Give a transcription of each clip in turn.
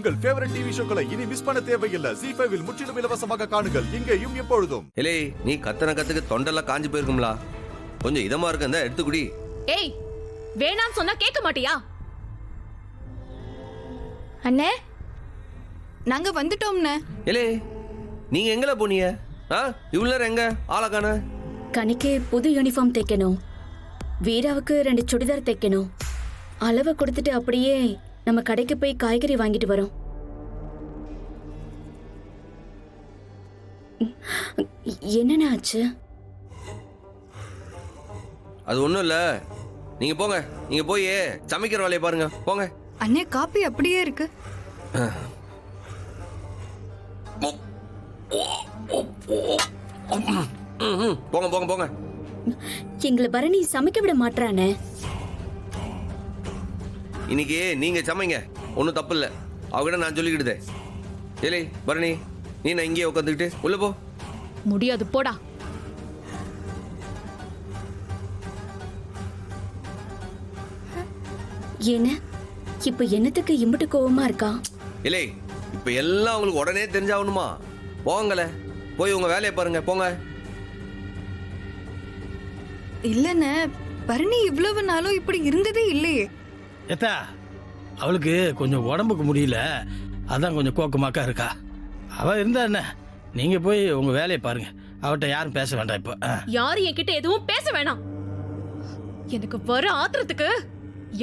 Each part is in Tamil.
உங்கள் ஃபேவரட் டிவி ஷோக்களை இனி மிஸ் பண்ண தேவையில்லை. ZEE5 இல் முற்றிலும் இலவசமாக காணுங்கள். இங்கேயும் எப்பொழுதும். இலே நீ கத்துக்கு தொண்டெல்லாம் காஞ்சி போயிருக்கும்லா. கொஞ்சம் இதமா இருக்கு, அந்த எடுத்து குடி. ஏய், வேணான்னு சொன்னா கேட்க மாட்டியா? அண்ணே, நாங்க வந்துட்டோம்ண்ணே. இலே நீங்க எங்கல போனீங்க? இவ்வளவு நேரம் எங்க ஆளக்கான? கனிக்கு புது யூனிஃபார்ம் தைக்கணும், வீராவுக்கு 2 சுடிதார் தைக்கணும். அளவை கொடுத்துட்டு அப்படியே நம்ம கடைக்கு போய் காய்கறி வாங்கிட்டு வரோம். என்னென்ன ஆச்சு? அது ஒண்ணும் இல்ல, நீங்க போங்க. நீங்க போய் சமைக்கிற வேலையை பாருங்க, போங்க. அண்ணே, காப்பி அப்படியே இருக்கு. போங்க போங்க போங்க. எங்களை பரணி சமைக்க விட மாட்டானே. இன்னைக்கு நீங்க சமைங்க, ஒன்றும் தப்பு இல்லை. அவகிட்ட நான் சொல்லிக்கிட்டுதே. ஏலே பரணி, நீ நான் இங்கேயே உட்காந்துக்கிட்டு உள்ள போ. முடியாது, போடா. என்ன இப்ப என்னத்துக்கு இம்புட்டு கோவமா இருக்கா? இல்லை, இப்ப எல்லாம் உங்களுக்கு உடனே தெரிஞ்சாகணுமா? போங்கல, போய் உங்க வேலையை பாருங்க, போங்க. இல்லண்ணே, பரணி இவ்வளவு நாளும் இப்படி இருந்ததே இல்லையே. ஏத்தா, அவளுக்கு கொஞ்சம் உடம்புக்கு முடியல, அதான் கொஞ்சம் கோக்கமாக்கா இருக்கா. அவ இருந்தா என்ன, நீங்க போய் உங்க வேலையை பாருங்க. அவட்ட யாரும் பேச வேண்டாம். இப்போ யாரும் என்கிட்ட எதுவும் பேச வேணாம். எனக்கு வர ஆத்திரத்துக்கு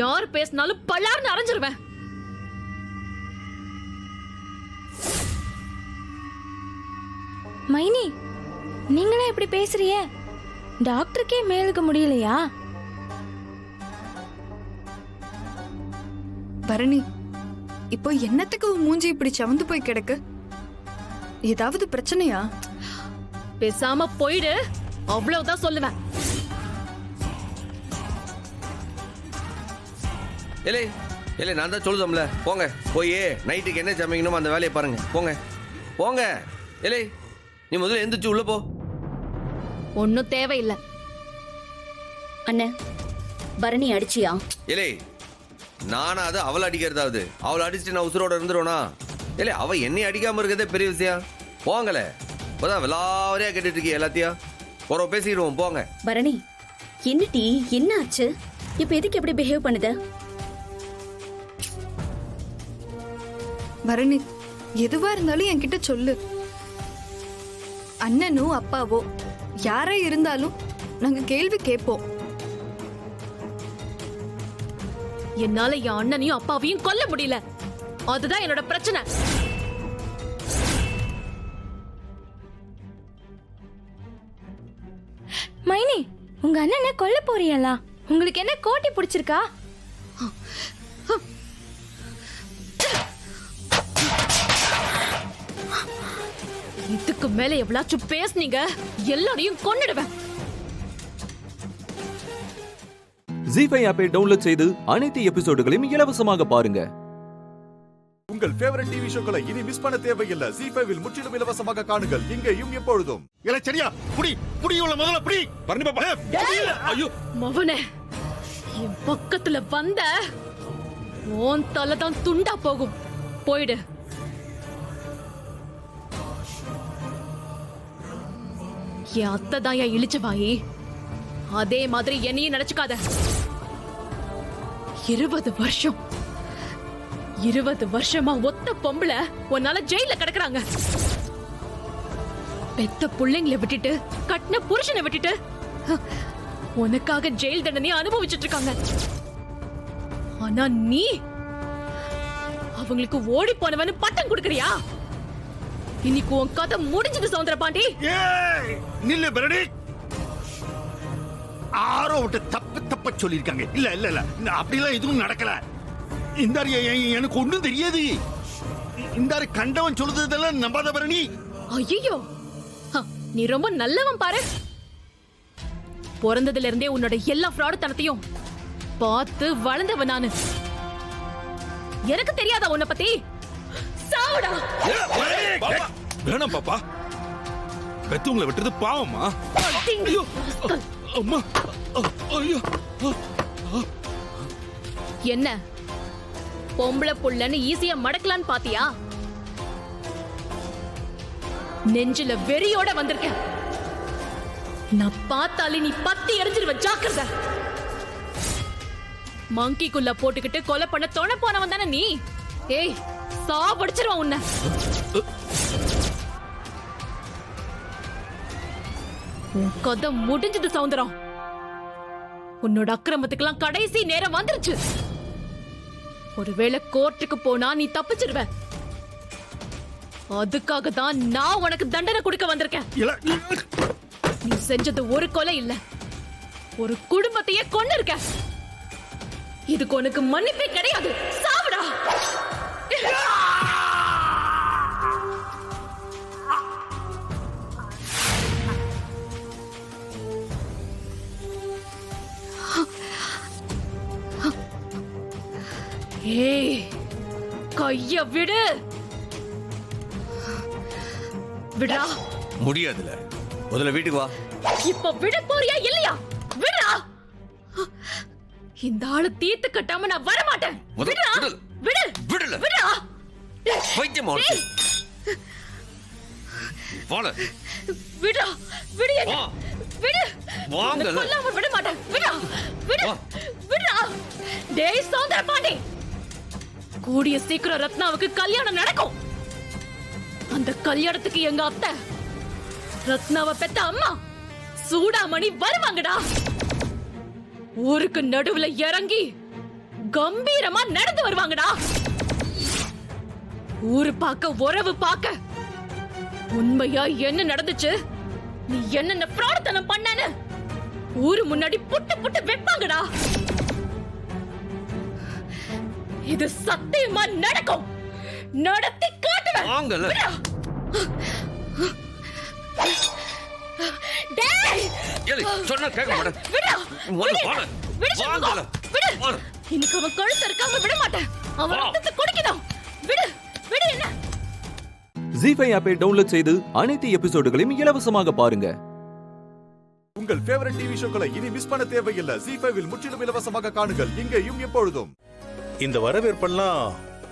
யார் பேசினாலும் பல்லார்னு அரைஞ்சிருவேன். மைனி, நீங்களே இப்படி பேசுறிய? டாக்டருக்கே மேலுக்கு முடியலையா? பரணி, இப்போ என்னத்துக்கு மூஞ்சி இப்படி சவந்து போய் கிடக்கு? ஏதாவது பிரச்சனையா? பேசாம போயிடு, அவ்வளவுதான் சொல்லுவேன். இல்லை இல்லை, நான் தான் சொல்லுதோம்ல, போங்க. போய் நைட்டுக்கு என்ன சமைக்கணுமோ அந்த வேலையை பாருங்க, போங்க போங்க. இல்லை நீ முதல்ல எந்திரிச்சு உள்ள போ. ஒன்னும் தேவையில்லை. அண்ணே, பரணி அடிச்சியா? இல்லை, நானா அது அவளை அடிக்கிறதாவது? அவளை அடிச்சுட்டு நான் உசுரோட இருந்துருவனா? இல்லை, அவ என்னை அடிக்காம இருக்கிறதே பெரிய விஷயம். போங்கல, இப்பதான் விளாவரியா கேட்டுட்டு இருக்கீங்க எல்லாத்தையும். ஒரு பேசிடுவோம், போங்க. பரணி, என்னடி என்ன ஆச்சு? இப்ப எதுக்கு எப்படி பிஹேவ் பண்ணுத? பரணி, எதுவா இருந்தாலும் என்கிட்ட சொல்லு. அண்ணனோ அப்பாவோ யாரா இருந்தாலும் நாங்க கேள்வி கேட்போம். என்னால என் அண்ணனையும் அப்பாவையும் கொல்ல முடியல, அதுதான் என்னோட பிரச்சனை. மைனி, உங்க அண்ணனை கொல்ல போறியலா? உங்களுக்கு என்ன கோட்டி பிடிச்சிருக்கா? இதுக்கு மேல எவ்வளாச்சும் பேசுனீங்க, எல்லாரையும் கொன்னுடுவேன். ZEE5 ஆப்பை டவுன்லோட் செய்து அனைத்து எபிசோடுகளையும் இலவசமாக பாருங்க. உங்கள் ஃபேவரட் டிவி ஷோக்களை இனி மிஸ் பண்ண தேவையில்லை. ZEE5 இல் முற்றிலும் இலவசமாக காணுங்கள். இங்கேயும் எப்பொழுதும். இல்ல சரியா? புடி புடி, உள்ள முதல்ல புடி. பரணி பாப்பா, ஐயோ மவனே, என் பக்கத்துல வந்த உன் தலைதான் துண்டா போகும். போயிடு. என் அத்தை தான் என் இழிச்ச வாயி, அதே மாதிரி என்னையும் நினைச்சுக்காத. 20 வருஷமா ஒத்த பொம்பளை உன்னால ஜெயில கிடக்குறாங்க. பெத்த பிள்ளைங்களை விட்டுட்டு, கட்டின புருஷனை விட்டுட்டு உனக்காக ஜெயில் தண்டனையை அனுபவிச்சுட்டு இருக்காங்க. ஆனா நீ அவங்களுக்கு ஓடி போனவனு பட்டம் கொடுக்கறியா? இன்னைக்கு உன் கதை முடிஞ்சது சௌந்தர பாண்டி. நில்லு பரணி, ஆரோ விட்டு தப்ப சொல்லிருக்காங்க. இல்ல இல்ல இல்ல, அப்படிலாம் எதுவும் நடக்கல. இந்த எனக்கு ஒண்ணும் தெரியாது. இந்த கண்டவன் சொல்லுதெல்லாம் நம்பாத பரணி. ஐயோ, நீ ரொம்ப நல்லவன் பாரு. பிறந்ததுல இருந்தே உன்னோட எல்லா ஃப்ராட் தனத்தையும் பார்த்து வளர்ந்தவன் நானு. எனக்கு தெரியாதா உன்னை பத்தி? சாவுடா. வேணாம் பாப்பா, பெத்தவங்களை விட்டுறது பாவமா? அம்மா, ஐயோ. என்ன பொம்பளை புள்ளன்னு ஈஸியா மடக்கலான்னு பாத்தியா? நெஞ்சில வெறியோட வந்திருக்க. நான் பார்த்தாலே நீ பத்தி எரிஞ்சிருவ, ஜாக்கிரதை. மங்கிக்குள்ள போட்டுக்கிட்டு கொலை பண்ண தொண போனவன் தானே நீ? ஏய், சாவடிச்சிருவான் உன்னை. உன் கதை முடிஞ்சது சௌந்தரம். உன்னோட அக்கிரமத்துக்கெல்லாம் கடைசி நேரம் வந்துருச்சு. ஒருவேளை கோர்ட்டுக்கு போனா நீ தப்பிச்சிருவ. அதுக்காக தான் நான் உனக்கு தண்டனை கொடுக்க வந்திருக்கேன். நீ செஞ்சது ஒரு கொலை இல்ல, ஒரு குடும்பத்தையே கொண்டு இருக்க. இதுக்கு உனக்கு மன்னிப்பே கிடையாது. சாவுடா. ஏய், கைய விடு. விடா. முடியாதுல. முதல்ல வீட்டுக்கு வா. இப்ப விட போறியா இல்லையா? விடா. இந்த ஆளு தீர்த்து கட்டாம நான் வர மாட்டேன். விடா. விடு. விடல. விடா. வைத்தியம் ஆச்சு. வாள. விடா. விடு என்ன. விடு. வாங்கல. கொல்லாம விட மாட்டேன். விடா. விடு. விடா. டேய் சௌந்தர பாண்டி. கூடிய சீக்கிரம் ரத்னாவுக்கு கல்யாணம் நடக்கும். அந்த கல்யாணத்துக்கு எங்க அத்தை, ரத்னாவை பெத்த அம்மா சூடாமணி வருவாங்கடா. ஊருக்கு நடுவுல இறங்கி கம்பீரமா நடந்து வருவாங்கடா. ஊரு பார்க்க உறவு பார்க்க உண்மையா என்ன நடந்துச்சு, நீ என்னென்ன பிரார்த்தனம் பண்ணனு ஊரு முன்னாடி புட்டு புட்டு வைப்பாங்கடா. இது சத்தியமா நடக்கும். நடத்தி காட்டுவேன். வாங்கல. டேய், ஏய், சொன்னா கேட்க மாட்டேன். விடா. வாங்க, வாங்க. விடு. வாங்கல. விடு. வாங்க. இன்னைக்கு அவன் கழுத்து இருக்காம விட மாட்டேன். அவன் ரத்தத்தை குடிக்கணும். விடு. விடு என்ன. ஜீஃபை ஆப்பை டவுன்லோட் செய்து அனைத்து எபிசோடுகளையும் இலவசமாக பாருங்க. உங்கள் ஃபேவரட் டிவி ஷோக்களை இனி மிஸ் பண்ண தேவையில்லை. ஜீஃபைவில் முற்றிலும் இலவசமாக காணுங்கள், இங்கேயும் எப்பொழுதும். இந்த வரவேற்பெல்லாம்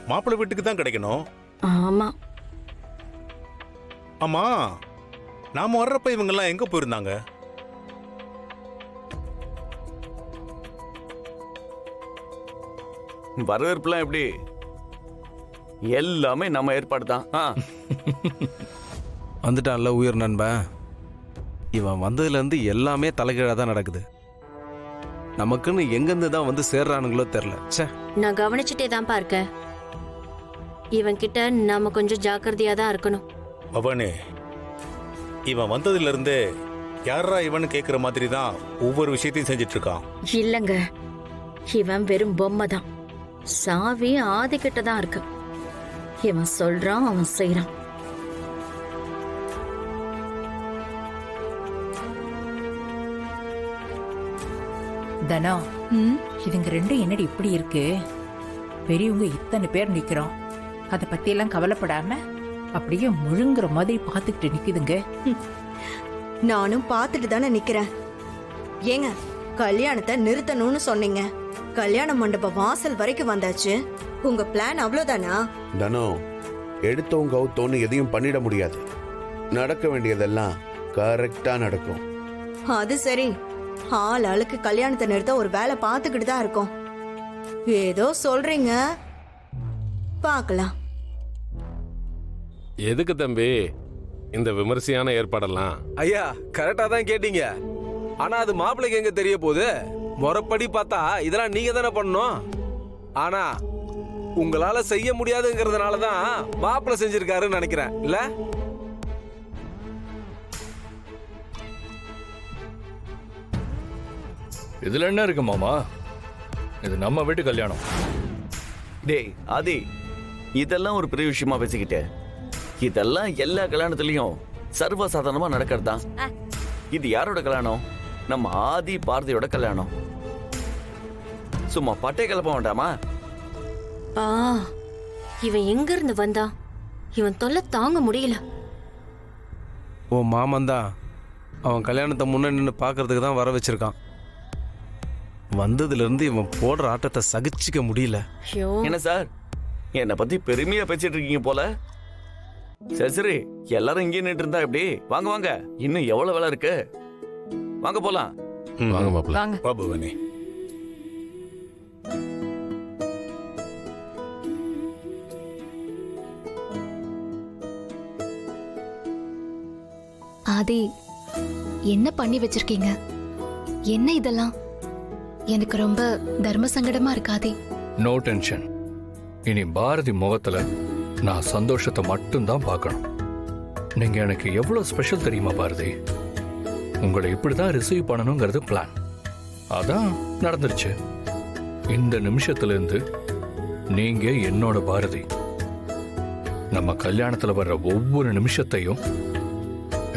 மாப்பிள்ளை வீட்டுக்கு தான் கிடைக்கணும். ஆமா. ஆமா, நாம வர்றப்ப இவங்கெல்லாம் எங்க போயிருந்தாங்க? வரவேற்புலாம் எப்படி? எல்லாமே நம்ம ஏற்பாடு தான். வந்துட்டான்ல உயிர் நண்பன். இவன் வந்ததுலேருந்து எல்லாமே தலைகீழாக தான் நடக்குது. நமக்குன்னு எங்கேருந்து தான் வந்து சேர்றானுங்களோ தெரில. சே, நான் கவனிச்சுட்டே தான் இருக்கேன். இவன் கிட்ட நாம கொஞ்சம் ஜாக்கிரதையா தான் இருக்கணும். அவனே, இவன் வந்ததுல இருந்தே யாரா இவனு கேக்குற மாதிரி தான் ஒவ்வொரு விஷயத்தையும் செஞ்சிட்டு இருக்கான். இல்லங்க, இவன் வெறும் பொம்மை தான். சாவி ஆதிக்கிட்ட தான் இருக்கு. இவன் சொல்றான், அவன் செய்யறான். தனா, இதுங்க ரெண்டும் என்னடி இப்படி இருக்கு? பெரியவங்க இத்தனை பேர் நிக்கிறோம், அதை பத்தி எல்லாம் கவலைப்படாம அப்படியே முழுங்குற மாதிரி பாத்துக்கிட்டு நிக்குதுங்க. நானும் பார்த்துட்டு தானே நிக்கிறேன். ஏங்க, கல்யாணத்தை நிறுத்தணும்னு சொன்னீங்க. கல்யாண மண்டப வாசல் வரைக்கும் வந்தாச்சு. உங்க பிளான் அவ்வளவுதானா? தனோ, எடுத்தோம் கவுத்தோன்னு எதையும் பண்ணிட முடியாது. நடக்க வேண்டியதெல்லாம் கரெக்டா நடக்கும். அது சரி, ஆள் ஆளுக்கு கல்யாணத்தை நிறுத்த ஒரு வேலை பார்த்துக்கிட்டு தான் இருக்கோம். ஏதோ சொல்றீங்க, பார்க்கலாம். எதுக்கு தம்பி இந்த விமர்சையான ஏற்பாடெல்லாம்? ஐயா கரெக்டாக தான் கேட்டீங்க. ஆனால் அது மாப்பிள்ளைக்கு எங்கே தெரிய போகுது? முறைப்படி பார்த்தா இதெல்லாம் நீங்கள் தானே பண்ணணும். ஆனால் உங்களால் செய்ய முடியாதுங்கிறதுனால தான் மாப்பிள்ளை செஞ்சிருக்காருன்னு நினைக்கிறேன். இல்லை, இதுல என்ன இருக்கு மாமா? இது நம்ம வீட்டு கல்யாணம். டேய் ஆதி, இதெல்லாம் ஒரு பெரிய விஷயமா பேசிக்கிட்டு, இதெல்லாம் எல்லா கல்யாணத்துலயும் சர்வசாதாரணமா நடக்கிறதா. இது யாரோட கல்யாணம்? நம்ம ஆதி பாரதியோட கல்யாணம். சும்மா பட்டை கிளப்ப வேண்டாமா? இவன் எங்க இருந்து வந்தா? இவன் தொல்லை தாங்க முடியல. உன் மாமன் தான் அவன் கல்யாணத்தை முன்ன நின்று பார்க்கறதுக்கு தான் வர வச்சிருக்கான். வந்ததுல இருந்து இவன் போடுற ஆட்டத்தை சகிச்சுக்க முடியல. என்ன சார் என்னை பத்தி பெருமையா பேசிட்டு இருக்கீங்க போல. சரி சரி, எல்லாரும் இங்கே நின்று இருந்தா எப்படி? வாங்க வாங்க, இன்னும் எவ்வளவு வேலை இருக்கு, வாங்க போலாம். வாங்க மாப்பிள்ள. வாங்க. வா பவானி. ஆதி, என்ன பண்ணி வச்சிருக்கீங்க? என்ன இதெல்லாம்? எனக்கு ரொம்ப தர்ம சங்கடமா இருக்காதே. No tension. இனி பாரதி முகத்துல நான் சந்தோஷத்தை மட்டும்தான் பார்க்கணும். நீங்க எனக்கு எவ்வளவு ஸ்பெஷல் தெரியுமா பாரதி? உங்களை இப்படிதான் ரிசீவ் பண்ணணுங்கிறது பிளான். அதான் நடந்துருச்சு. இந்த நிமிஷத்துல இருந்து நீங்க என்னோட பாரதி. நம்ம கல்யாணத்துல வர்ற ஒவ்வொரு நிமிஷத்தையும்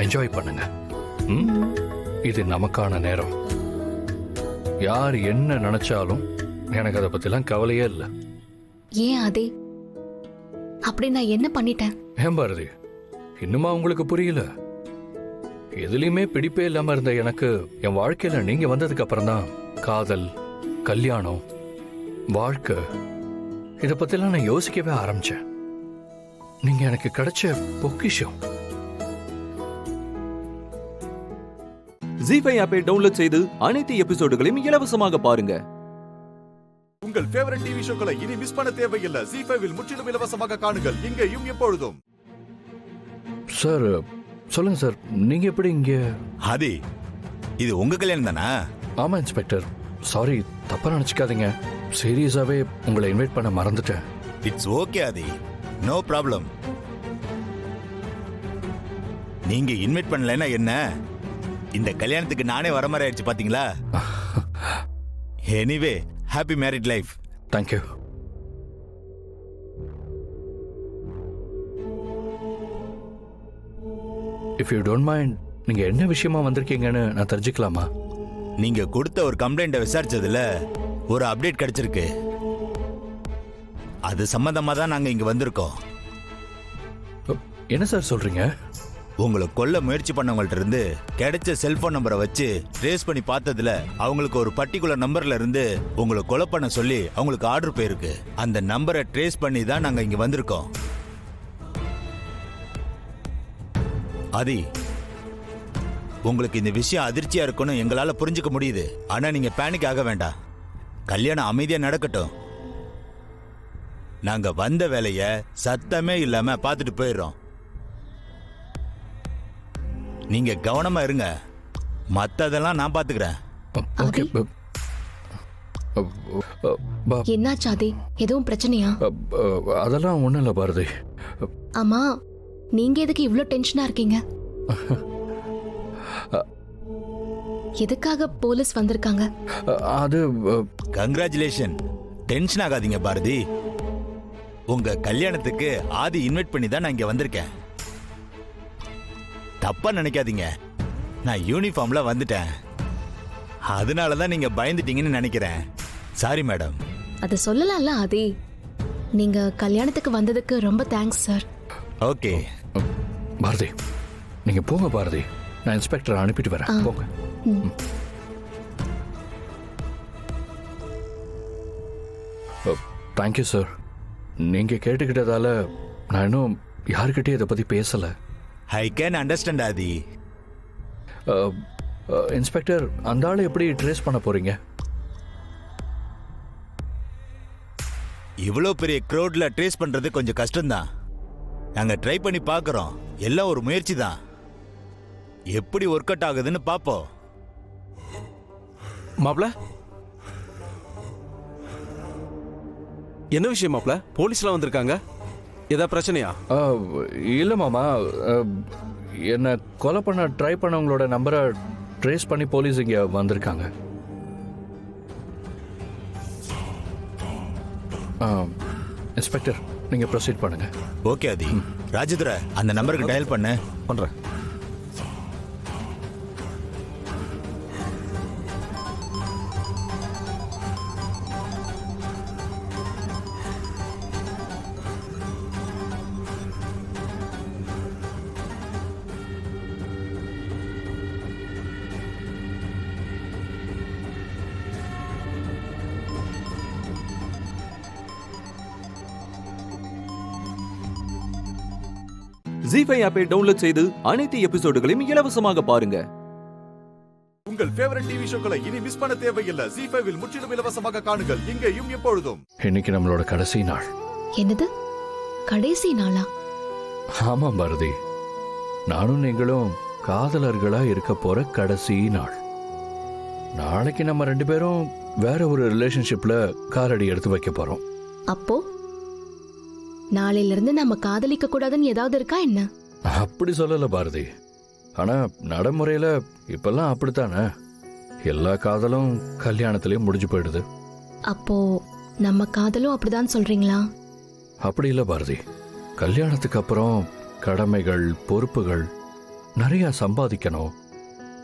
என்ஜாய் பண்ணுங்க. இது நமக்கான நேரம். யார் என்ன நினைச்சாலும் எனக்கு அதை பத்திலாம் கவலையே இல்லை. ஏன் ஆதி, அப்படி நான் என்ன பண்ணிட்டேன்? ஏன் பாரதி, இன்னுமா உங்களுக்கு புரியல? எதுலையுமே பிடிப்பே இல்லாம இருந்த எனக்கு என் வாழ்க்கையில நீங்க வந்ததுக்கு அப்புறம் தான் காதல், கல்யாணம், வாழ்க்கை இத பத்திலாம் நான் யோசிக்கவே ஆரம்பிச்சேன். நீங்க எனக்கு கிடைச்ச பொக்கிஷம். ஜி5 ஆப்பை டவுன்லோட் செய்து அனைத்து எபிசோடுகளையும் இலவசமாக பாருங்க. உங்கள் ஃபேவரட் டிவி ஷோக்களை இனி மிஸ் பண்ண தேவையில்லை. ஜி5 முற்றிலும் இலவசமாக காணுங்கள், இங்கேயும் எப்பொழுதும். சார் சொல்லுங்க சார், நீங்க எப்படி இங்க? ஆதி, இது உங்க கல்யாணம் தானா? ஆமா இன்ஸ்பெக்டர். சாரி, தப்பா நினைச்சுக்காதீங்க. சீரியஸாவே உங்களை இன்வைட் பண்ண மறந்துட்டேன். It's okay Aadhi, no problem. நீங்க இன்வைட் பண்ணலன்னா என்ன, இந்த கல்யாணத்துக்கு நானே வர மாதிரி ஆயிடுச்சு பாத்தீங்களா? Anyway, happy married life. Thank you. If you don't mind, நீங்க என்ன விஷயமா வந்திருக்கீங்கன்னு நான் தெரிஞ்சுக்கலாமா? நீங்க கொடுத்த ஒரு கம்ப்ளைண்ட்டை விசாரிச்சதுல ஒரு அப்டேட் கிடைச்சிருக்கு. அது சம்பந்தமா தான் நாங்க இங்க வந்திருக்கோம். என்ன சார் சொல்றீங்க? உங்களை கொல்ல முயற்சி பண்ணவங்கள்ட்ட இருந்து கிடைச்ச செல்போன் நம்பரை வச்சு ட்ரேஸ் பண்ணி பார்த்ததுல அவங்களுக்கு ஒரு பர்டிகுலர் நம்பர்ல இருந்து உங்களை கொலை பண்ண சொல்லி அவங்களுக்கு ஆர்டர் போயிருக்கு. அந்த நம்பரை ட்ரேஸ் பண்ணி தான் நாங்க இங்க வந்திருக்கோம். ஆதி, உங்களுக்கு இந்த விஷயம் அதிர்ச்சியா இருக்குன்னு எங்களால புரிஞ்சுக்க முடியுது. ஆனா நீங்க பேனிக் ஆக வேண்டாம். கல்யாணம் அமைதியா நடக்கட்டும். நாங்க வந்த வேலைய சத்தமே இல்லாம பார்த்துட்டு போயிடுறோம். நீங்க கவனமா இருங்க, மத்ததெல்லாம் நான் பாத்துக்கிறேன். என்னாச்சு ஆதி, எதுவும் பிரச்சனையா? அதெல்லாம் ஒண்ணும் இல்ல பாரதி. ஆமா, நீங்க எதுக்கு இவ்ளோ டென்ஷனா இருக்கீங்க? எதுக்காக போலீஸ் வந்திருக்காங்க? அது கங்க்ராச்சுலேஷன். டென்ஷன் ஆகாதீங்க பாரதி. உங்க கல்யாணத்துக்கு ஆதி இன்வைட் பண்ணி தான் நான் இங்க வந்திருக்கேன். தப்பா நினைக்காதீங்க, நான் யூனிஃபார்ம்ல வந்துட்டேன். அதனாலதான் நீங்க பயந்துட்டீங்கன்னு நினைக்கிறேன். Sorry madam. அது சொல்லலாம்ல ஆதி. நீங்க கல்யாணத்துக்கு வந்ததுக்கு ரொம்ப தேங்க்ஸ் சார். ஓகே பாரதி, நீங்க போங்க பாரதி. நான் இன்ஸ்பெக்டர் அனுப்பிட்டு வரேன். போங்க. Thank you sir. நீங்க கேட்டுக்கிட்டதால நான் இன்னும் யாருக்கிட்டே இதை பத்தி பேசல. I can understand Aadhi. Inspector, அந்த ஆளை எப்படி ட்ரேஸ் பண்ண போறீங்க? இவ்வளோ பெரிய க்ரௌட்ல ட்ரேஸ் பண்றது கொஞ்சம் கஷ்டம்தான். நாங்க ட்ரை பண்ணி பார்க்கறோம். எல்லாம் ஒரு முயற்சி தான். எப்படி ஒர்க் அவுட் ஆகுதுன்னு பாப்போம். மாப்ள, என்ன விஷயம் மாப்ள? போலீஸ்லாம் வந்திருக்காங்க, ஏதாவது பிரச்சனையா? இல்ல மாமா, என்ன கொலை பண்ண ட்ரை பண்ணவங்களோட நம்பரை ட்ரேஸ் பண்ணி போலீஸ் இங்க வந்திருக்காங்க. இன்ஸ்பெக்டர், நீங்க ப்ரொசீட் பண்ணுங்க. ஓகே ஆதி. ராஜதுரை, அந்த நம்பருக்கு டயல் பண்ண. பண்றேன். ஜி5 ஆப்பை டவுன்லோட் செய்து அனைத்து எபிசோடுகளையும் இலவசமாக பாருங்க. உங்கள் ஃபேவரட் டிவி ஷோக்களை இனி மிஸ் பண்ண தேவையில்லை. ஜி5வில் முற்றிலும் இலவசமாக காணுங்கள், இங்கேயும் எப்பொழுதும். இன்னைக்கு நம்மளோட கடைசி நாள். என்னது கடைசி நாளா? ஆமாம் பாரதி, நானும் நீங்களும் காதலர்களா இருக்க போற கடைசி நாள். நாளைக்கு நம்ம 2 பேரும் வேற ஒரு ரிலேஷன்ஷிப்ல காலடி எடுத்து வைக்க போறோம். அப்போ நாளையில இருந்து நம்ம காதலிக்க கூடாதுன்னு ஏதாவது இருக்கா என்ன? அப்படி சொல்லல பாரதி, ஆனா நடைமுறையில இப்பெல்லாம் அப்படித்தானே, எல்லா காதலும் கல்யாணத்திலயும் முடிஞ்சு போயிடுது. அப்போ நம்ம காதலும் அப்படிதான் சொல்றீங்களா? அப்படி இல்ல பாரதி, கல்யாணத்துக்கு அப்புறம் கடமைகள், பொறுப்புகள், நிறைய சம்பாதிக்கணும்,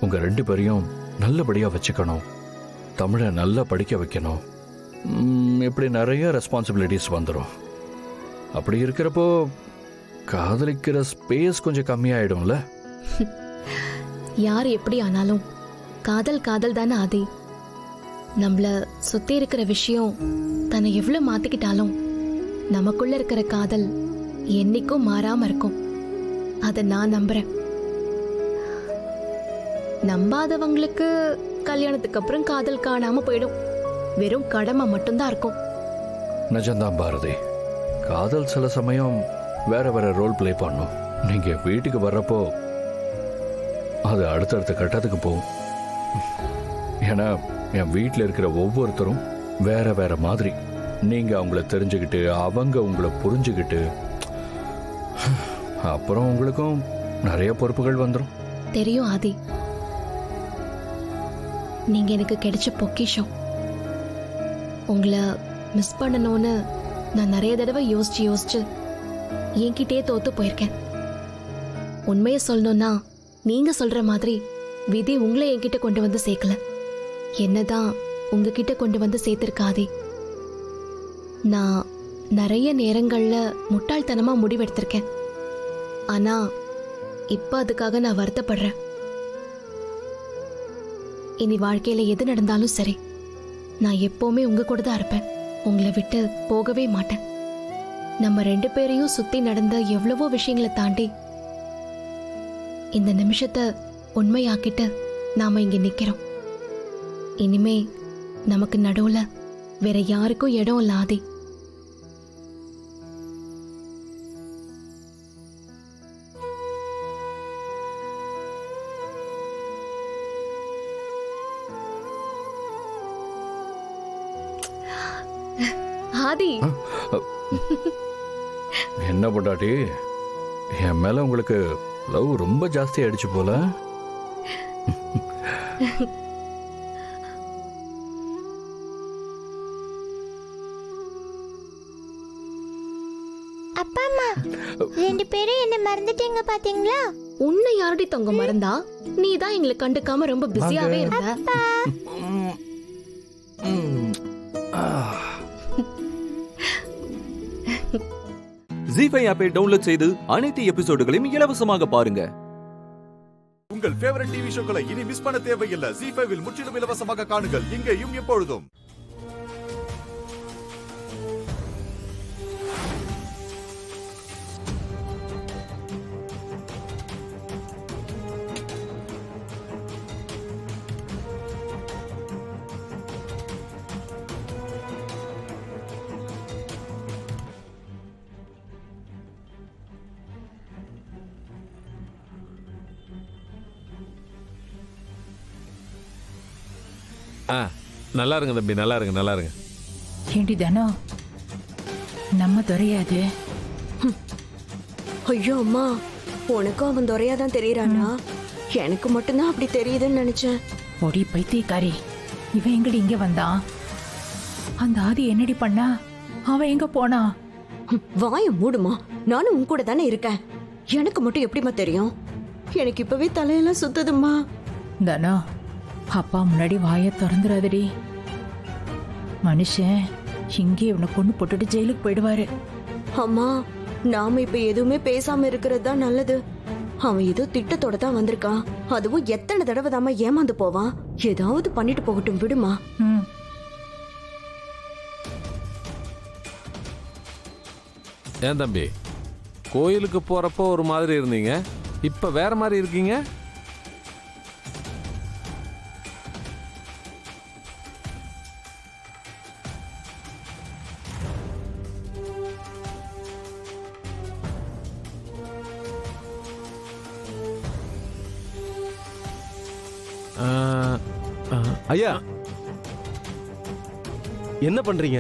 உங்க 2 பேரையும் நல்லபடியா வச்சுக்கணும், தமிழை நல்லா படிக்க வைக்கணும், இப்படி நிறைய ரெஸ்பான்சிபிலிட்டிஸ் வந்துடும். அப்படி இருக்கிறப்போ காதலிக்கிற ஸ்பேஸ் கொஞ்சம் கம்மியாயிடும்ல. யார் எப்படி ஆனாலும் காதல் காதல் தானே ஆதி. நம்மள சுத்தி இருக்கிற விஷயம் தன்னை எவ்வளவு மாத்திக்கிட்டாலும் நமக்குள்ள இருக்கிற காதல் என்னைக்கும் மாறாம இருக்கும். அத நான் நம்புறேன். நம்பாதவங்களுக்கு கல்யாணத்துக்கு அப்புறம் காதல் காணாம போயிடும், வெறும் கடமை மட்டும்தான் இருக்கும். நிஜம்தான் பாரதி, காதல் சில சமயம் வேற வேற ரோல் பிளே பண்ணும். நீங்க வீட்டுக்கு வர்றப்போ அது அடுத்தடுத்த கட்டத்துக்கு போகும். ஏன்னா என் வீட்டில் இருக்கிற ஒவ்வொருத்தரும் வேற வேற மாதிரி. நீங்க அவங்கள தெரிஞ்சுக்கிட்டு அவங்க உங்களை புரிஞ்சுக்கிட்டு அப்புறம் உங்களுக்கும் நிறைய பொறுப்புகள் வந்துடும். தெரியும் ஆதி, நீங்க எனக்கு கிடைச்ச பொக்கிஷம். உங்களை மிஸ் பண்ணணும்னு நான் நிறைய தடவை யோசிச்சு என்கிட்டயே தோத்து போயிருக்கேன். உண்மையை சொல்லணும்னா நீங்க சொல்ற மாதிரி விதி உங்களை என்கிட்ட கொண்டு வந்து சேர்க்கல, என்னதான் உங்ககிட்ட கொண்டு வந்து சேர்த்திருக்காதே. நான் நிறைய நேரங்கள்ல முட்டாள்தனமா முடிவெடுத்திருக்கேன். ஆனா இப்ப அதுக்காக நான் வருத்தப்படுறேன். இனி வாழ்க்கையில எது நடந்தாலும் சரி, நான் எப்பவுமே உங்க கூட தான் இருப்பேன், உங்களை விட்டு போகவே மாட்டேன். நம்ம 2 பேரையும் சுத்தி நடந்த எவ்வளவோ விஷயங்களை தாண்டி இந்த நிமிஷத்தை உண்மையாக்கிட்டு நாம இங்க நிக்கிறோம். இனிமே நமக்கு நடுவுல வேற யாருக்கும் இடம் இல்ல ஆதி. ஆதி, என்ன பொண்டாட்டி, என் மேல உங்களுக்கு லவ் ரொம்ப ஜாஸ்தி ஆயிடுச்சு போல. அப்பா அம்மா 2 பேரும் என்ன மறந்துட்டீங்க பாத்தீங்களா? உன்னை யாரடி தொங்க மறந்தா? நீ தான் எங்களை கண்டுக்காம ரொம்ப பிஸியாவே இருந்த. ஜி5 ஆப்பை டவுன்லோட் செய்து அனைத்து எபிசோடுகளையும் இலவசமாக பாருங்க. உங்கள் ஃபேவரட் டிவி ஷோக்களை இனி மிஸ் பண்ண தேவையில்லை. ஜி5வில் முற்றிலும் இலவசமாக காணுங்கள், இங்கேயும் எப்பொழுதும். நல்லா இருங்க தம்பி, நல்லா இருங்க, நல்லா இருங்க. ஏண்டி தானோ நம்ம துறையாது? ஐயோ அம்மா, உனக்கும் அவன் துறையாதான் தெரியறானா? எனக்கு மட்டும்தான் அப்படி தெரியுதுன்னு நினைச்சேன். ஒடி பைத்தியக்காரி, இவன் எங்கடி இங்க வந்தான்? அந்த ஆதி என்னடி பண்ணா? அவன் எங்க போனா? வாய மூடுமா, நானும் உன் கூட தானே இருக்கேன். எனக்கு மட்டும் எப்படிமா தெரியும்? எனக்கு இப்பவே தலையெல்லாம் சுத்துதுமா. தானோ, அப்பா முன்னாடி வாயை திறந்துடாதடி. மனுஷன் இங்கே இவனை கொண்டு போட்டுட்டு ஜெயிலுக்கு போயிடுவாரு. அம்மா, நாம இப்ப எதுவுமே பேசாம இருக்கிறது தான் நல்லது. அவன் ஏதோ திட்டத்தோட தான் வந்திருக்கான். அதுவும் எத்தனை தடவை தாமா ஏமாந்து போவான். ஏதாவது பண்ணிட்டு போகட்டும், விடுமா. ஏன் தம்பி, கோயிலுக்கு போறப்போ ஒரு மாதிரி இருந்தீங்க, இப்ப வேற மாதிரி இருக்கீங்க. ஐயா என்ன பண்றீங்க?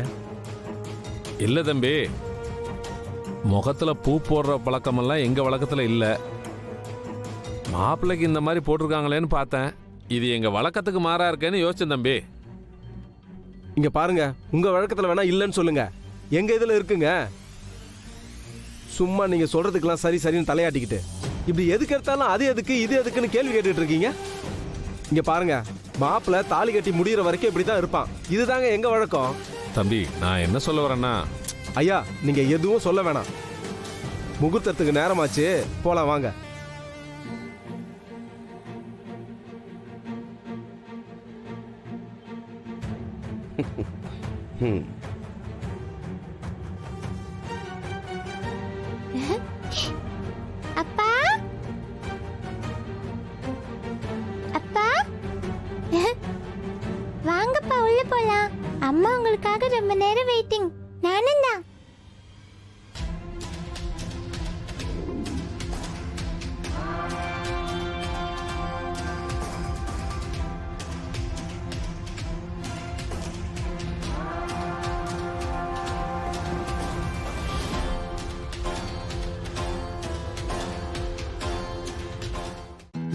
இல்ல தம்பி, முகத்துல பூ போடுற பழக்கமெல்லாம் எங்க வழக்கத்துல இல்ல. மாப்பிள்ளைக்கு இந்த மாதிரி போட்டிருக்காங்களேன்னு பார்த்தேன். இது எங்க வழக்கத்துக்கு மாறா இருக்கேன்னு யோசிச்சேன் தம்பி. இங்க பாருங்க, உங்க வழக்கத்துல வேணா இல்லைன்னு சொல்லுங்க, எங்க இதுல இருக்குங்க. சும்மா நீங்க சொல்றதுக்கெல்லாம் சரி சரின்னு தலையாட்டிக்கிட்டு இப்படி எதுக்கு எடுத்தாலும் அது எதுக்கு இது எதுக்குன்னு கேள்வி கேட்டுட்டு இருக்கீங்க. இங்க பாருங்க, மாப்பிள்ளை தாலி கட்டி முடிகிற வரைக்கும் இப்படிதான் இருப்பான். இதுதாங்க எங்க வழக்கம். தம்பி, நான் என்ன சொல்ல வரேன்னா, ஐயா நீங்க எதுவும் சொல்ல வேணாம். முகூர்த்தத்துக்கு நேரமாச்சு, போலாம் வாங்க. அப்பா அப்பா வாங்கப்பா உள்ள போலாம். அம்மா உங்களுக்காக ரொம்ப நேரம் வெயிட்டிங். நானும் தான்.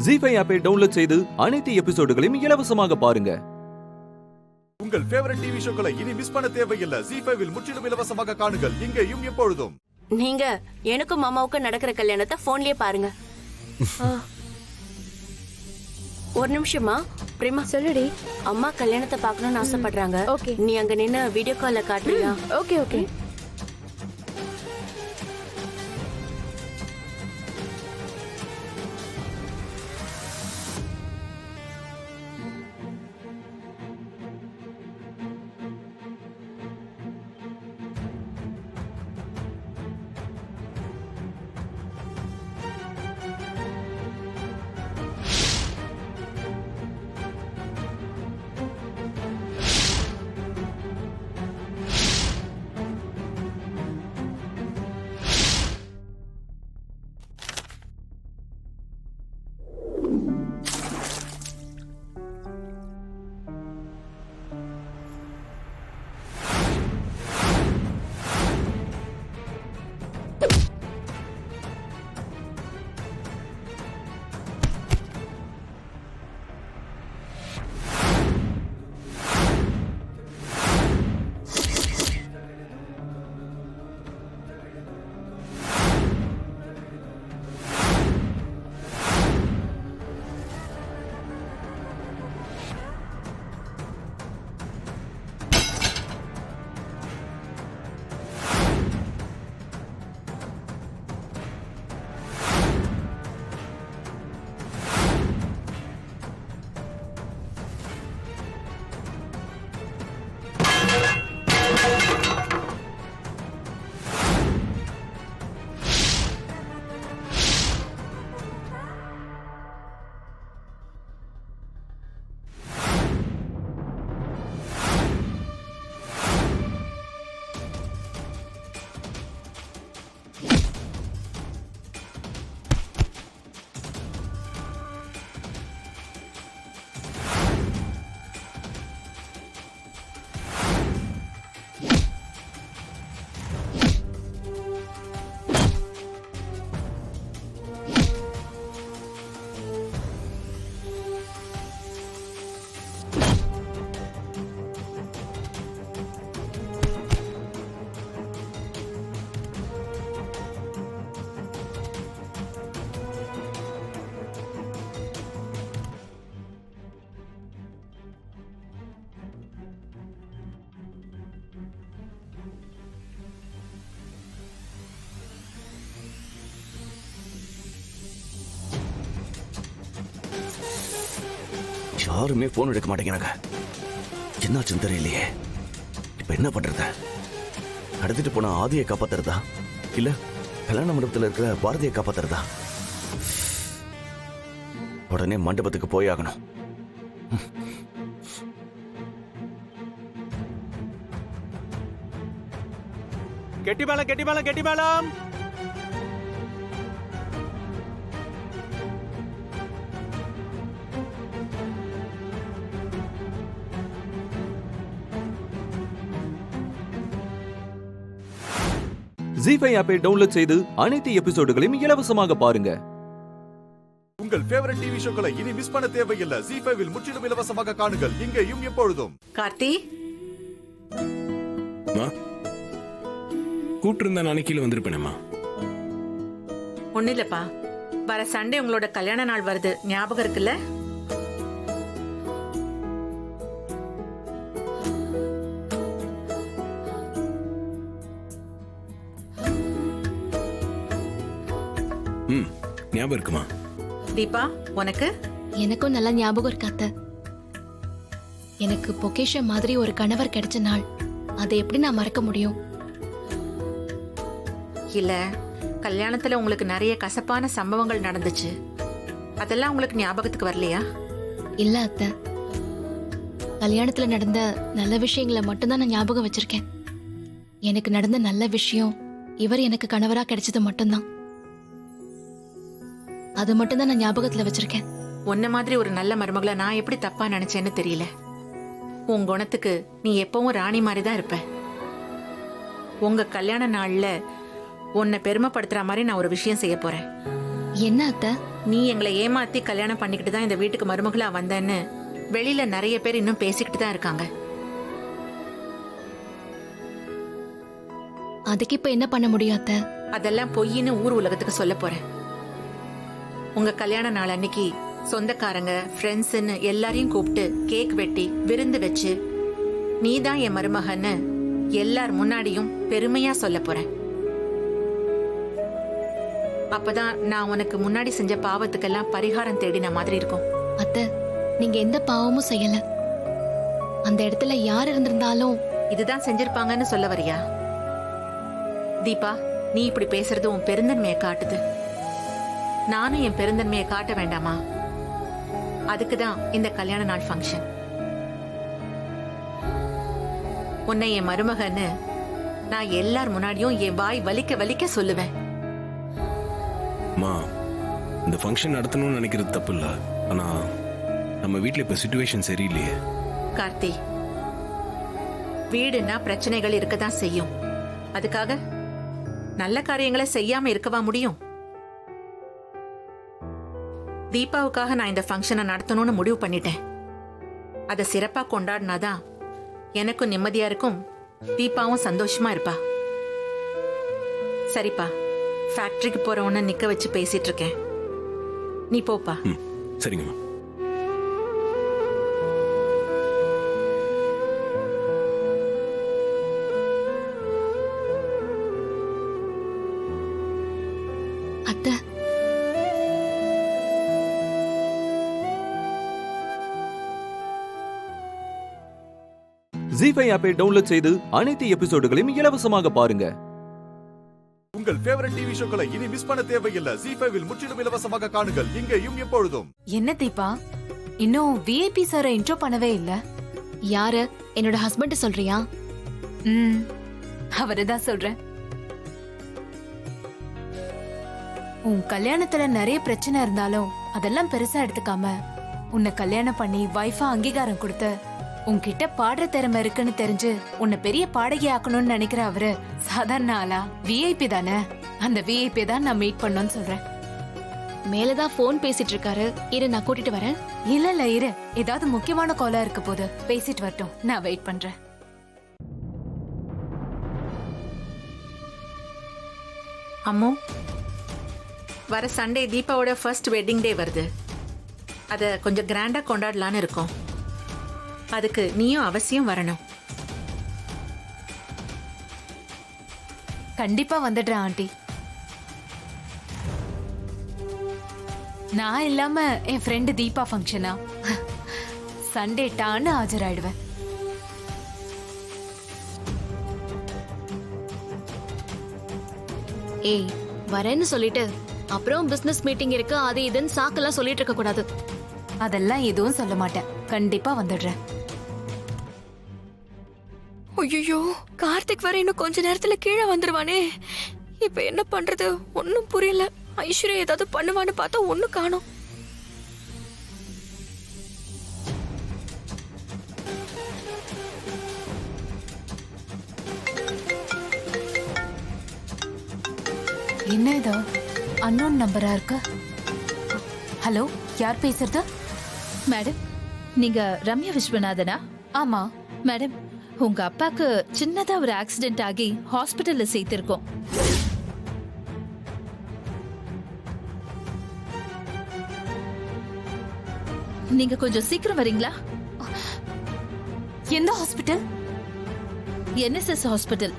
ஜீஃபை ஆப்பை டவுன்லோட் செய்து அனைத்து எபிசோடுகளையும் இலவசமாக பாருங்க. உங்கள் ஃபேவரட் டிவி ஷோக்களை இனி மிஸ் பண்ண தேவையில்லை. ஜீஃபைவில் முற்றிலும் இலவசமாக காணுங்கள், இங்கேயும் எப்பொழுதும். நீங்க எனக்கும் மாமாவுக்கும் நடக்கிற கல்யாணத்தை போன்லயே பாருங்க. ஒரு நிமிஷமா பிரேமா, சொல்லுடி. அம்மா கல்யாணத்தை பார்க்கணும்னு ஆசைப்படுறாங்க. நீ அங்க நின்னு வீடியோ கால்ல காட்டுறியா? Okay okay. யாருமே போன் எடுக்க மாட்டேங்கிறாங்க. என்னாச்சுன்னு தெரியலையே. இப்ப என்ன பண்றது? கடத்திட்டு போன ஆதியை காப்பாத்துறதா இல்ல கல்யாண மண்டபத்தில் இருக்கிற பாரதியை காப்பாத்துறதா? உடனே மண்டபத்துக்கு போய் ஆகணும். கெட்டிபாலம் கெட்டிபாலம் கெட்டிபாலம். ஜீஃபை ஆப்பை டவுன்லோட் செய்து அனைத்து எபிசோடுகளையும் இலவசமாக பாருங்க. உங்கள் ஃபேவரட் டிவி ஷோக்களை இனி மிஸ் பண்ண தேவையில்லை. ஜீஃபைவில் முற்றிலும் இலவசமாக காணுங்கள் இங்கேயும் எப்பொழுதும். கார்த்தி கூப்பிட்டு நானே கீழே வந்திருப்பேனம்மா. ஒன்னும் இல்லப்பா, வர சண்டே உங்களோட கல்யாண நாள் வருது, ஞாபகம் இருக்குல்ல? ஞாபகம் இருக்குமா? தீபா உனக்கு? எனக்கும் நல்லா ஞாபகம் இருக்கு அத்தை. எனக்கு பொக்கேஷன் மாதிரி ஒரு கணவர் கிடைச்ச நாள், அதை எப்படி நான் மறக்க முடியும்? இல்ல, கல்யாணத்துல உங்களுக்கு நிறைய கசப்பான சம்பவங்கள் நடந்துச்சு, அதெல்லாம் உங்களுக்கு ஞாபகத்துக்கு வரலையா? இல்ல அத்தை, கல்யாணத்துல நடந்த நல்ல விஷயங்களை மட்டும்தான் நான் ஞாபகம் வச்சிருக்கேன். எனக்கு நடந்த நல்ல விஷயம் இவர் எனக்கு கணவரா கிடைச்சது மட்டும்தான். அது மட்டும்தான் நான் ஞாபகத்துல வச்சிருக்கேன். உன்ன மாதிரி ஒரு நல்ல மருமகளை நான் எப்படி தப்பா நினைச்சேன்னு தெரியல. உன் குணத்துக்கு நீ எப்பவும் ராணி மாதிரி தான் இருப்ப. உங்க கல்யாண நாள்ல உன்னை பெருமைப்படுத்துற மாதிரி நான் ஒரு விஷயம் செய்ய போறேன். என்ன அத்தை? நீ எங்களை ஏமாத்தி கல்யாணம் பண்ணிக்கிட்டு தான் இந்த வீட்டுக்கு மருமகளா வந்தேன்னு வெளியில நிறைய பேர் இன்னும் பேசிக்கிட்டு தான் இருக்காங்க. அதுக்கு இப்ப என்ன பண்ண முடியும் அத்தை? அதெல்லாம் பொய்ன்னு ஊர் உலகத்துக்கு சொல்ல போறேன். உங்க கல்யாண நாள் அன்னைக்கு சொந்தக்காரங்க, ஃப்ரெண்ட்ஸ்ன்னு எல்லாரையும் கூப்பிட்டு கேக் வெட்டி விருந்து வச்சு நீ தான் என் மருமகன்னு எல்லார் முன்னாடியும் பெருமையா சொல்ல போறேன். அப்பதான் நான் உனக்கு முன்னாடி செஞ்ச பாவத்துக்கெல்லாம் பரிகாரம் தேடின மாதிரி இருக்கும். அத்தை, நீங்க எந்த பாவமும் செய்யல. அந்த இடத்துல யார் இருந்திருந்தாலும் இதுதான் செஞ்சிருப்பாங்கன்னு சொல்ல வரியா? தீபா, நீ இப்படி பேசுறது உன் பெருந்தன்மையை காட்டுது. நானும் என் பெருந்தன்மையை காட்ட வேண்டாமா? அதுக்குதான் இந்த கல்யாண நாள் ஃபங்க்ஷன். உன்னை என் மருமகன்னு நான் எல்லார் முன்னாடியும் என் வாய் வலிக்க வலிக்க சொல்லுவேன். இந்த ஃபங்க்ஷன் நடத்தணும்னு நினைக்கிறது தப்பு இல்ல, ஆனா நம்ம வீட்ல இப்ப சிச்சுவேஷன் சரியில்லையே. கார்த்தி, வீடுனா பிரச்சனைகள் இருக்கதான் செய்யும். அதுக்காக நல்ல காரியங்களை செய்யாம இருக்கவா முடியும்? தீபாவுக்காக நான் இந்த ஃபங்க்ஷனை நடத்தணும்னு முடிவு பண்ணிட்டேன். அதை சிறப்பா கொண்டாடினாதான் எனக்கும் நிம்மதியா இருக்கும், தீபாவும் சந்தோஷமா இருப்பா. சரிப்பா, ஃபேக்டரிக்கு போறவன நிக்க வச்சு பேசிட்டு இருக்கேன், நீ போப்பா. சரிங்கம்மா. அத்தை, ஜீஃபை ஆப்பை டவுன்லோட் செய்து அனைத்து எபிசோடுகளையும் இலவசமாக பாருங்க. உங்கள் ஃபேவரட் டிவி ஷோக்களை இனி மிஸ் பண்ண தேவையில்லை. ஜீஃபைவில் முற்றிலும் இலவசமாக காணுங்கள் இங்கேயும் எப்பொழுதும். என்ன தீபா, இன்னும் விஐபி சாரை இன்ட்ரோ பண்ணவே இல்ல? யாரு? என்னோட ஹஸ்பண்ட் சொல்றியா? அவரைதான் சொல்றேன். உன் கல்யாணத்துல நிறைய பிரச்சனை இருந்தாலும் அதெல்லாம் பெருசா எடுத்துக்காம உன்னை கல்யாணம் பண்ணி வைஃபா அங்கீகாரம் கொடுத்து உன்கிட்ட பாடுற திறமை இருக்குன்னு தெரிஞ்சு உன்னை பெரிய பாடகி ஆக்கணும்னு நினைக்கிற அவரு சாதாரண ஆளா? விஐபி தானே. அந்த விஐபி தான் நான் மீட் பண்ணணும்னு சொல்றேன். மேலதான் போன் பேசிட்டு இருக்காரு, இரு நான் கூட்டிட்டு வரேன். இல்ல இரு, ஏதாவது முக்கியமான காலா இருக்க போது பேசிட்டு வரட்டும், நான் வெயிட் பண்றேன். அம்மோ, வர சண்டே தீபாவோட ஃபர்ஸ்ட் வெட்டிங் டே வருது. அதை கொஞ்சம் கிராண்டா கொண்டாடலான்னு இருக்கோம். அதுக்கு நீயும் அவசியம் வரணும். கண்டிப்பா வந்துடுறேன் ஆண்டி. நான் இல்லாம என் ஃப்ரெண்டு தீபா ஃபங்க்ஷனா? சண்டே டான்னு ஆஜராயிடுவேன். ஏய், வரேன்னு சொல்லிட்டு அப்புறம் பிசினஸ் மீட்டிங் இருக்கு அது இதுன்னு சாக்கெல்லாம் சொல்லிட்டு இருக்க கூடாது. அதெல்லாம் எதுவும் சொல்ல மாட்டேன், கண்டிப்பா வந்துடுறேன். ஐயோ, கார்த்திக் வர இன்னும் கொஞ்ச நேரத்துல கீழே வந்துருவானே. இப்ப என்ன பண்றது ஒன்னும் புரியல. ஐஸ்வர்யா ஏதாவது பண்ணுவான்னு பார்த்தா ஒன்னும் காணோம். என்ன இது அன்னோன் நம்பரா இருக்கு? ஹலோ, யார் பேசுறது? மேடம், நீங்க ரம்யா விஸ்வநாதனா? ஆமா மேடம், உங்க அப்பாக்கு சின்னதா ஒரு ஆக்சிடென்ட் ஆகி ஹாஸ்பிட்டல்ல சேர்த்திருக்கோம். நீங்க கொஞ்சம் சீக்கிரம் வரீங்களா? எந்த ஹாஸ்பிட்டல்? NSS hospital.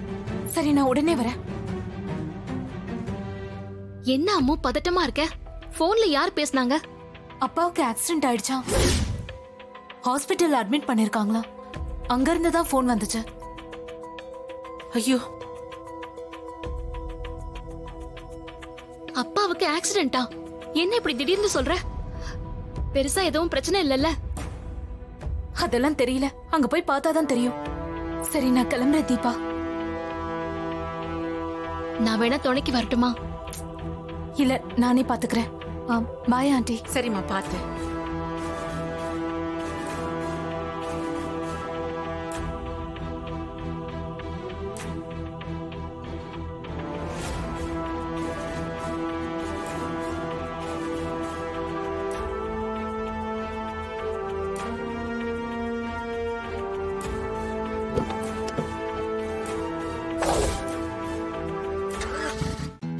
சரி, நான் உடனே வரேன். என்ன அம்மு பதட்டமா இருக்க? போன்ல யார் பேசுனாங்க? அப்பாவுக்கு ஆக்சிடென்ட் ஆயிடுச்சாம், ஹாஸ்பிட்டல் அட்மிட் பண்ணிருக்காங்களா. அங்க இருந்து தான் போன் வந்துச்சு. ஐயோ, அப்பாவுக்கு ஆக்சிடென்ட்டா? என்ன இப்படி திடீர்னு சொல்ற? பெருசா எதுவும் பிரச்சனை இல்லல்ல? அதெல்லாம் தெரியல, அங்க போய் பார்த்தாதான் தெரியும். சரி, நான் கிளம்புறேன் தீபா. நான் வேணா துணைக்கு வரட்டுமா? இல்ல, நானே பாத்துக்கிறேன். Bye aunty. சரிம்மா, பார்த்து.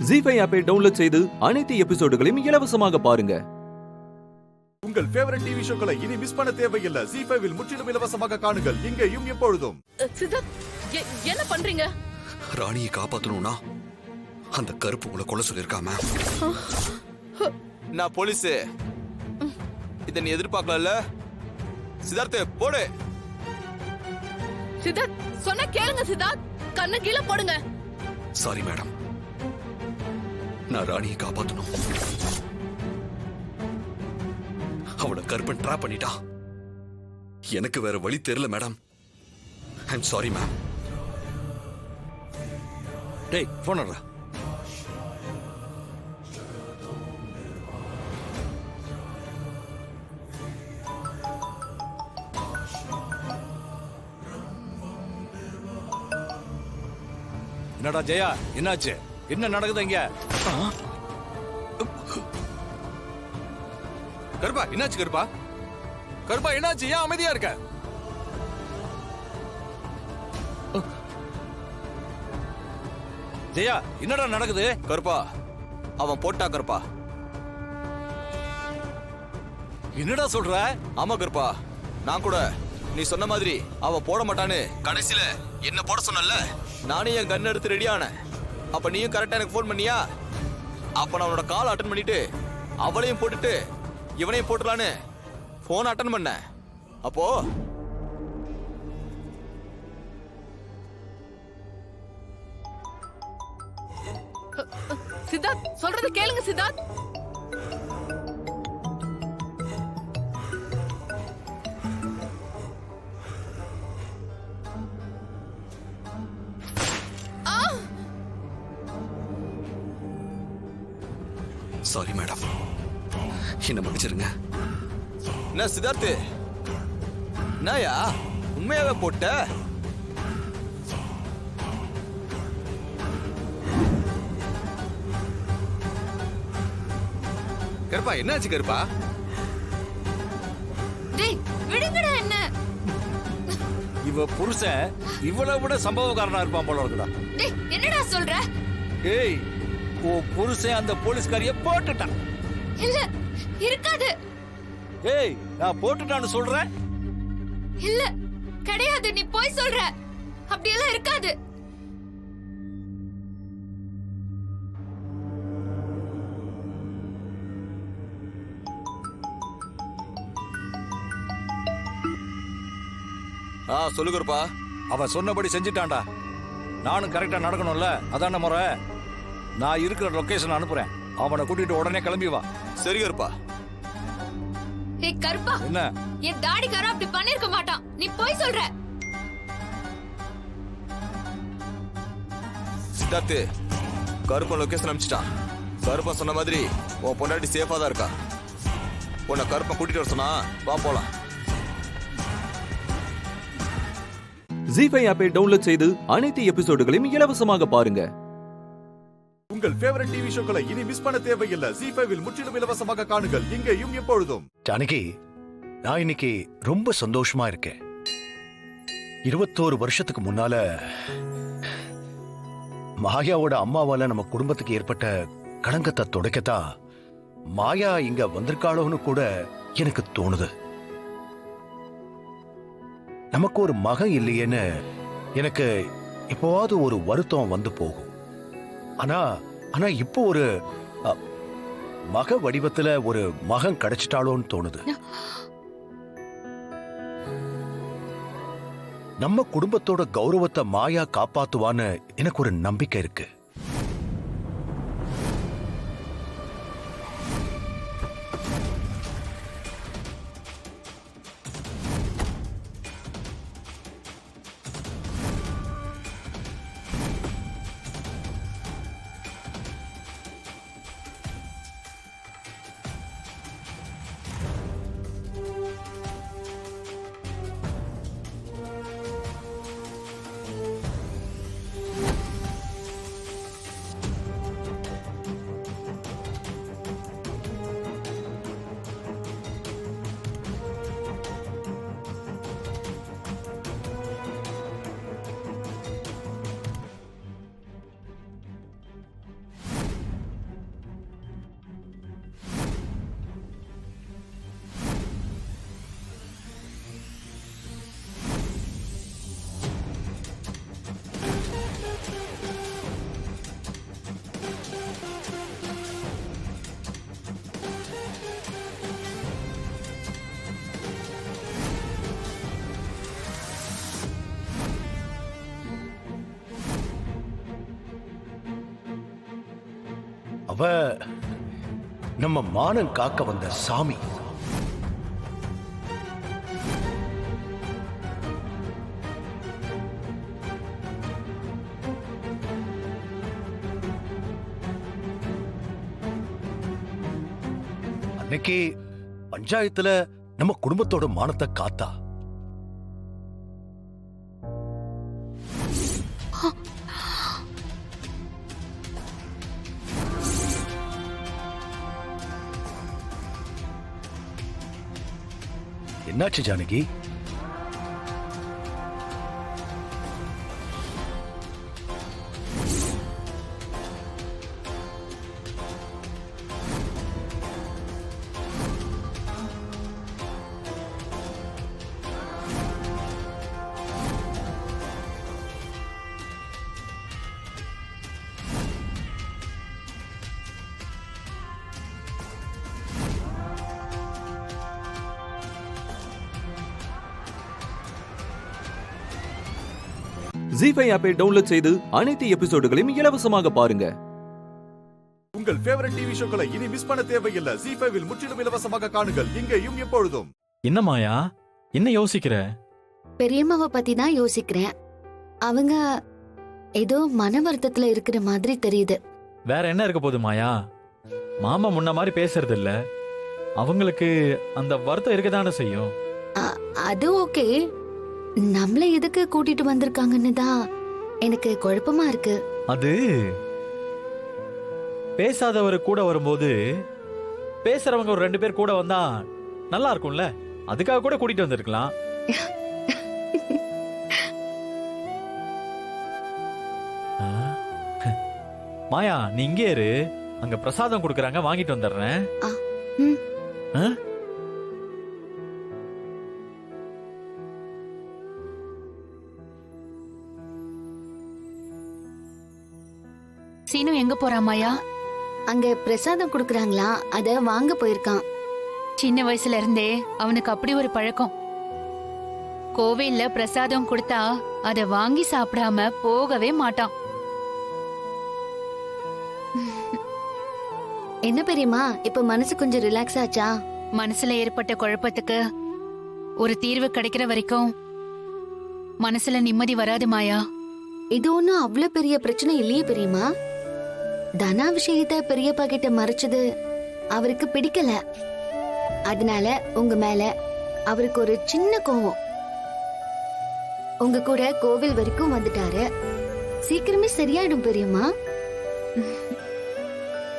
ஜீஃபை ஆப்பை டவுன்லோட் செய்து அனைத்து எபிசோடுகளையும் இலவசமாக பாருங்க. உங்கள் ஃபேவரட் டிவி ஷோக்களை இனி மிஸ் பண்ண தேவையில்லை. ஜீஃபைவில் முற்றிலும் இலவசமாக காணுங்கள், இங்கேயும் எப்பொழுதும். என்ன பண்றீங்க? ராணியை காப்பாத்தணும்னா அந்த கருப்பு உங்களை கொலை சொல்லிருக்காம. நான் போலீஸ், இதை நீ எதிர்பார்க்கல. சித்தார்த்து போடு. சித்தார்த் சொன்ன கேளுங்க. சித்தார்த், கண்ணை கீழே போடுங்க. சாரி மேடம், நான் ராணியை காப்பாத்தணும். அவளை கருப்பன் ட்ராப் பண்ணிட்டா. எனக்கு வேற வழி தெரியல மேடம். I'm sorry ma'am. டேய், போன் வர்ற. என்னடா ஜெயா, என்னாச்சு? என்ன நடக்குது இங்க? கருப்பா, என்னாச்சு கருப்பா? கருப்பா, என்னாச்சு? ஏன் அமைதியா இருக்க? ஜெயா, என்னடா நடக்குது? கருப்பா, அவன் போட்டா கருப்பா. என்னடா சொல்ற? ஆமா கருப்பா, நான் கூட நீ சொன்ன மாதிரி அவன் போட மாட்டான்னு கடைசியில என்ன போட சொன்னல. நானே என் கன் எடுத்து ரெடி ஆனேன். அப்ப நீயும் கரெக்டா எனக்கு போன் பண்ணியா? அப்ப நான் அவனோட கால் அட்டன் பண்ணிட்டு அவளையும் போட்டுட்டு இவனையும் போட்டுலான்னு போன் அட்டன் பண்ண. அப்போ சித்தார்த் சொல்றது கேளுங்க. சித்தார்த், சாரி மேடம், என்ன மன்னிச்சிருங்க. என்ன சித்தார்த்து, என்னயா உண்மையாவே போட்ட? கருப்பா, என்னாச்சு கருப்பா? டேய் விடுங்கடா. என்ன இவ புருஷன் இவ்வளவு விட சம்பவக்காரனா இருப்பான் போல இருக்குடா. டேய், என்னடா சொல்ற? ஏய், ஓ புருஷன் அந்த போலீஸ்காரிய போட்டுட்டான். இல்ல, இருக்காது. ஏய், நான் போட்டுட்டான்னு சொல்றேன். இல்ல, கிடையாது. நீ போய் சொல்ற. அப்படியெல்லாம் இருக்காது. சொல்லு கருப்பா. அவ சொன்னபடி செஞ்சுட்டான்டா. நானும் கரெக்டா நடக்கணும்ல, அதான முறை. நான் இருக்கிற லொகேஷன் அனுப்புறேன். அவனை கூட்டிட்டு உடனே கிளம்பி வா. சரி கருப்பா. ஏய் கருப்பா, என்ன? என் தாடிக்காரன் அப்படி பண்ணிருக்க மாட்டான். நீ போய் சொல்ற. சித்தார்த்து, கருப்பன் லொகேஷன் அனுப்பிச்சிட்டான். கருப்பன் சொன்ன மாதிரி உன் பொண்டாட்டி சேஃபா தான் இருக்கா. உன்னை கருப்பன் கூட்டிட்டு வர சொன்னா வா போலாம். ஜீஃபை ஆப்பை டவுன்லோட் செய்து அனைத்து எபிசோடுகளையும் இலவசமாக பாருங்க. உங்கள் ஃபேவரட் டிவி ஷோக்களை இனி மிஸ் பண்ண தேவையில்லை. ஜீஃபைவில் முற்றிலும் இலவசமாக காணுங்கள் இங்கேயும் எப்பொழுதும். ஜானகி, நான் இன்னைக்கு ரொம்ப சந்தோஷமா இருக்கேன். 21 வருஷத்துக்கு முன்னால மாயாவோட அம்மாவால நம்ம குடும்பத்துக்கு ஏற்பட்ட களங்கத்தை துடைக்கத்தான் மாயா இங்க வந்திருக்காளோன்னு கூட எனக்கு தோணுது. நமக்கு ஒரு மகன் இல்லையேன்னு எனக்கு இப்போவாது ஒரு வருத்தம் வந்து போகும். ஆனா ஆனா இப்போ ஒரு மக வடிவத்துல ஒரு மகன் கிடைச்சிட்டாளோன்னு தோணுது. நம்ம குடும்பத்தோட கௌரவத்தை மாயா காப்பாத்துவான்னு எனக்கு ஒரு நம்பிக்கை இருக்கு. அவ நம்ம மானம் காக்க வந்த சாமி. அன்னைக்கு பஞ்சாயத்துல நம்ம குடும்பத்தோட மானத்தை காத்தா. என்னாச்சு ஜானகி? ஜீஃபை ஆப்பை டவுன்லோட் செய்து அனைத்து எபிசோடுகளையும் இலவசமாக பாருங்க. உங்கள் ஃபேவரட் டிவி ஷோக்களை இனி மிஸ் பண்ண தேவையில்லை. ஜீஃபைவில் முற்றிலும் இலவசமாக காணுங்கள் இங்கேயும் எப்பொழுதும். என்ன மாயா, என்ன யோசிக்கிற? பெரியம்மாவை பத்தி தான் யோசிக்கிறேன். அவங்க ஏதோ மன வருத்தத்துல இருக்கிற மாதிரி தெரியுது. வேற என்ன இருக்க போகுது மாயா? மாமா முன்ன மாதிரி பேசுறது இல்ல. அவங்களுக்கு அந்த வருத்தம் இருக்கதானே செய்யும். அது ஓகே. நம்மள எதுக்கு கூட்டிட்டு வந்திருக்காங்கன்னு தான் எனக்கு குழப்பமா இருக்கு. அது பேசாதவர் கூட வரும்போது பேசுறவங்க ஒரு 2 பேர் கூட வந்தா நல்லா இருக்கும்ல. அதுக்காக கூட கூட்டிட்டு வந்திருக்கலாம். மாயா, நீ இங்கே இரு. அங்க பிரசாதம் கொடுக்கறாங்க, வாங்கிட்டு வந்துடுறேன். சீனு எங்க போறா மாயா? அங்க பிரசாதம் கொடுக்கறாங்களா, அத வாங்க போயிருக்கான். சின்ன வயசுல இருந்தே அவனுக்கு அப்படி ஒரு பழக்கம். கோவில்ல பிரசாதம் கொடுத்தா அத வாங்கி சாப்பிடாம போகவே மாட்டான். என்ன பெரியம்மா இப்ப மனசு கொஞ்சம் ரிலாக்ஸ் ஆச்சா? மனசுல ஏற்பட்ட குழப்பத்துக்கு ஒரு தீர்வு கிடைக்கிற வரைக்கும் மனசுல நிம்மதி வராது மாயா. இது ஒண்ணும் அவ்வளவு பெரிய பிரச்சனை இல்லையே பெரியம்மா. தனா விஷயத்த பெரியப்பா கிட்ட மறைச்சது அவருக்கு பிடிக்கல. அதனால உங்க மேல அவருக்கு ஒரு சின்ன கோவம். உங்க கூட கோவில் வரைக்கும் வந்துட்டாரு. சீக்கிரமே சரியாயிடும் பெரியம்மா.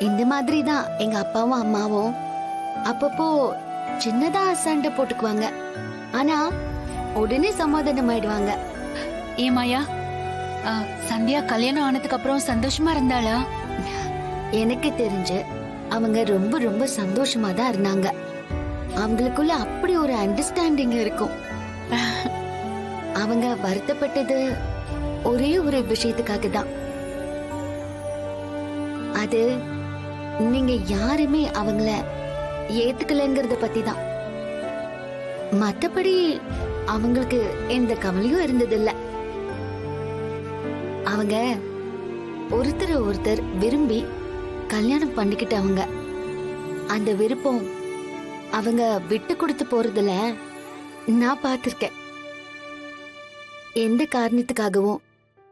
இந்த மாதிரி தான் எங்க அப்பாவும் அம்மாவும் அப்பப்போ சின்னதா சண்டை போட்டுக்குவாங்க. ஆனா உடனே சமாதானம் ஆயிடுவாங்க. ஏ மாயா, சந்தியா கல்யாணம் ஆனதுக்கு அப்புறம் சந்தோஷமா இருந்தாளா? எனக்கு தெரிஞ்சு அவங்க ரொம்ப ரொம்ப சந்தோஷமா தான் இருந்தாங்க. அவங்களுக்குள்ள அப்படி ஒரு அண்டர்ஸ்டாண்டிங் இருக்கும். அவங்க வருத்தப்பட்டது ஒரே ஒரு விஷயத்துக்காக தான். அது நீங்க யாருமே அவங்கள ஏத்துக்கலங்கிறத பத்தி தான். மத்தபடி அவங்களுக்கு எந்த கவலையும் இருந்ததில்ல. அவங்க ஒருத்தர் ஒருத்தர் விரும்பி கல்யாணம் பண்ணிக்கிட்டவங்க. அந்த விருப்பம் அவங்க விட்டு கொடுத்து போறதுல நான் பார்த்திருக்கேன். எந்த காரணத்துக்காகவும்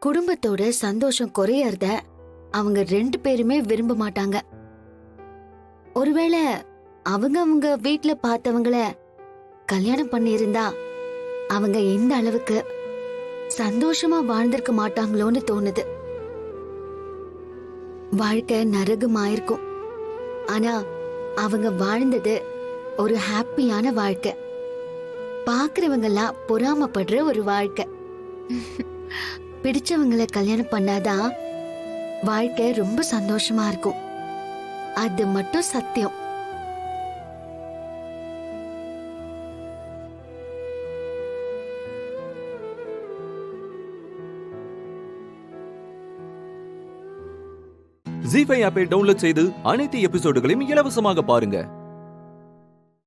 குடும்பத்தோட சந்தோஷம் குறையறத அவங்க 2 பேருமே விரும்ப மாட்டாங்க. ஒருவேளை அவங்க வீட்ல பார்த்தவங்கள கல்யாணம் பண்ணியிருந்தா அவங்க எந்த அளவுக்கு சந்தோஷமா வாழ்ந்திருக்க மாட்டாங்களோன்னு தோணுது. வாழ்க்கை நரகமாயிருக்கும். ஆனா அவங்க வாழ்ந்தது ஒரு ஹாப்பியான வாழ்க்கை. பாக்குறவங்க எல்லாம் பொறாமப்படுற ஒரு வாழ்க்கை. பிடிச்சவங்களை கல்யாணம் பண்ணாதான் வாழ்க்கை ரொம்ப சந்தோஷமா இருக்கும். அது மட்டும் சத்தியம். ஜீ5 ஆப்பை டவுன்லோட் செய்து அனைத்து எபிசோடுகளையும் இலவசமாக பாருங்க.